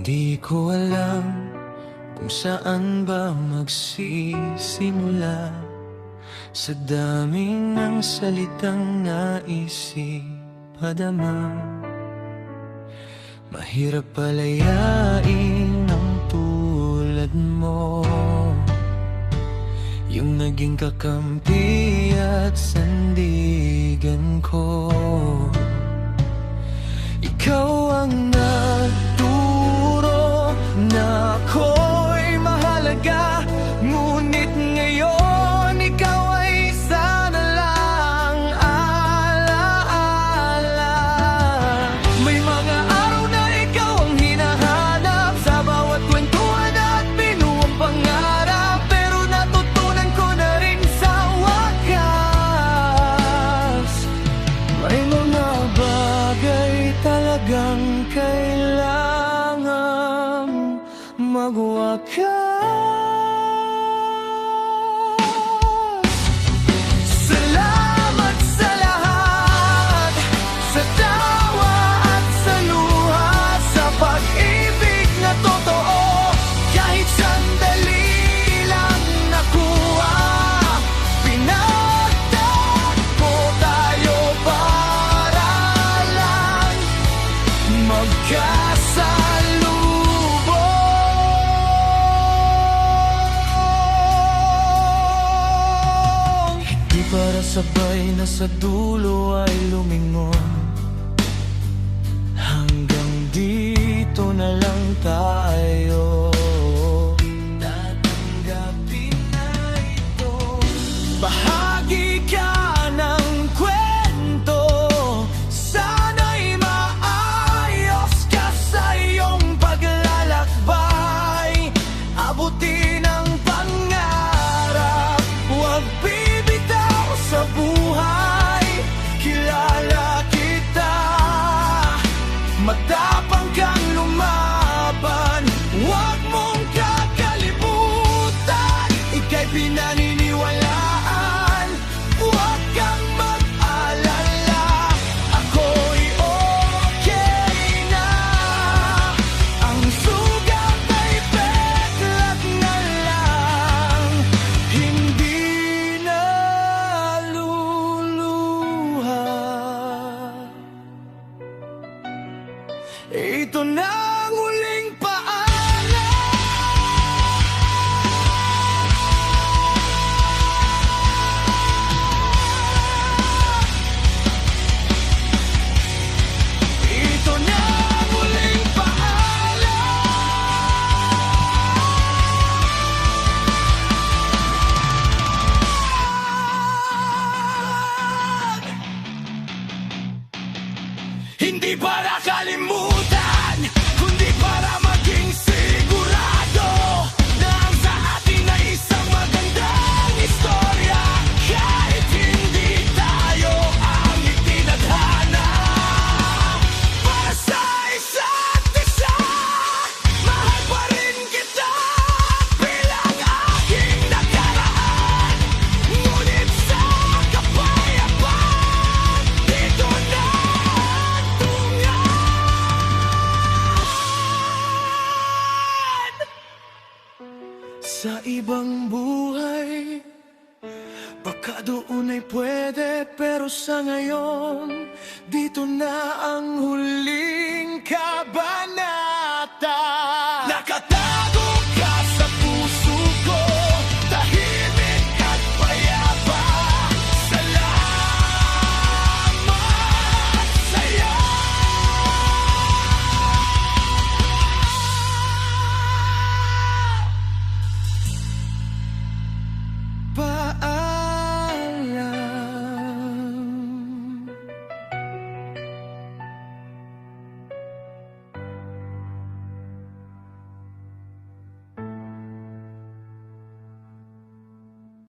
Di ko alam kung saan ba magsisimula sa dami ng salitang naisipadama. Mahirap palayain ang tulad mo, yung naging kakampi at sandigan ko. Ikaw ang nagturo na ako'y mahalaga, ngunit ngayon ikaw ay sana lang alaala. May mga araw na ikaw ang hinahanap sa bawat kwentuhan at binuwang pangarap, pero natutunan ko na rin sa wakas may mga bagay talagang kailangan magwakas. Salamat sa lahat, sa tawa at sa luha, sa pag-ibig na totoo, kahit sandali lang nakuha. Pinagtagpo tayo para lang magkasalubong. Di para sabay na sa dulo ay lumingon, hanggang dito na lang tayo. Tatanggapin na ito, bahagi ka ng kwento. Sana'y maayos ka sa iyong paglalakbay, abutin ang pangarap, huwag bibitaw sa buhay. Kilala kita, matapang kang lumaban, huwag mong kakalimutan, ika'y pinaniniwalaan. Huwag kang mag-alala, ako'y okay na. Ang sugat ay peklat na lang, hindi na luluha. Ito na ang huling paalam. Ito na ang huling paalam. Hindi para kalimutan, kundi para maging sigurado na ang sa atin ay isang magandang istorya. Kahit hindi tayo ang itinadhana, para sa isa't isa, mahal pa rin kita bilang aking nakaraan. Ngunit sa kapayapaan, dito na ang tungan. Sa ibang buhay, baka doon ay pwede, pero sa ngayon, dito na ang huling kabanata.